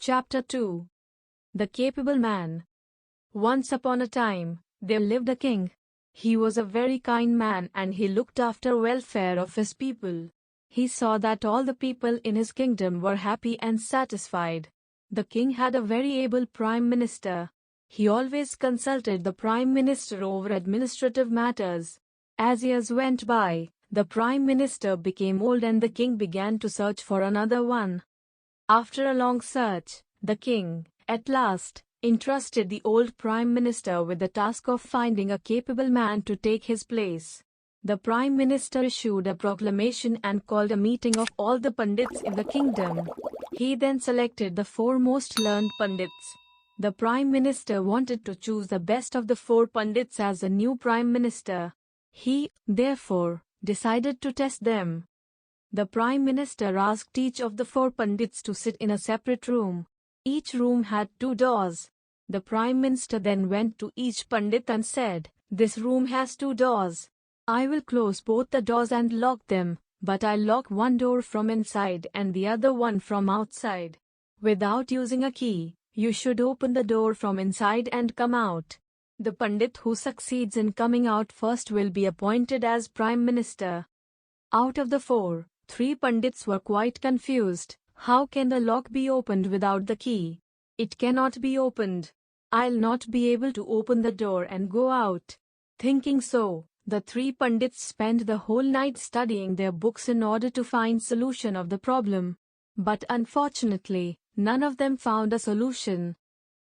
Chapter 2. The Capable Man. Once upon a time, there lived a king. He was a very kind man and he looked after welfare of his people. He saw that all the people in his kingdom were happy and satisfied. The king had a very able prime minister. He always consulted the prime minister over administrative matters. As years went by, the prime minister became old and the king began to search for another one. After a long search, the king, at last, entrusted the old prime minister with the task of finding a capable man to take his place. The prime minister issued a proclamation and called a meeting of all the pundits in the kingdom. He then selected the four most learned pundits. The prime minister wanted to choose the best of the four pundits as the new prime minister. He, therefore, decided to test them. The prime minister asked each of the four pundits to sit in a separate room. Each room had 2 doors. The prime minister then went to each pundit and said, "This room has 2 doors. I will close both the doors and lock them, but I'll lock one door from inside and the other one from outside. Without using a key, you should open the door from inside and come out. The pundit who succeeds in coming out first will be appointed as prime minister." Out of the 4, 3 pundits were quite confused. How can the lock be opened without the key? It cannot be opened. I'll not be able to open the door and go out. Thinking so, the 3 pundits spent the whole night studying their books in order to find solution of the problem. But unfortunately, none of them found a solution.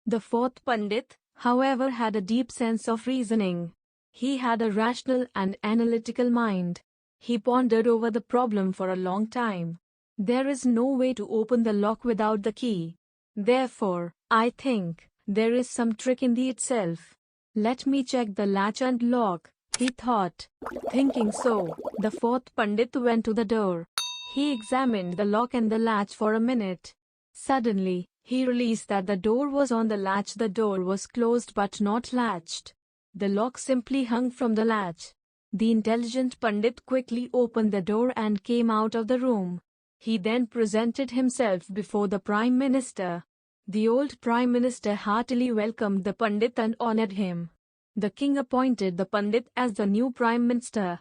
The 4th pundit, however, had a deep sense of reasoning. He had a rational and analytical mind. He pondered over the problem for a long time. There is no way to open the lock without the key. Therefore, I think, there is some trick in the itself. Let me check the latch and lock, he thought. Thinking so, the 4th pundit went to the door. He examined the lock and the latch for a minute. Suddenly, he realized that the door was on the latch. The door was closed but not latched. The lock simply hung from the latch. The intelligent pundit quickly opened the door and came out of the room. He then presented himself before the prime minister. The old prime minister heartily welcomed the pundit and honored him. The king appointed the pundit as the new prime minister.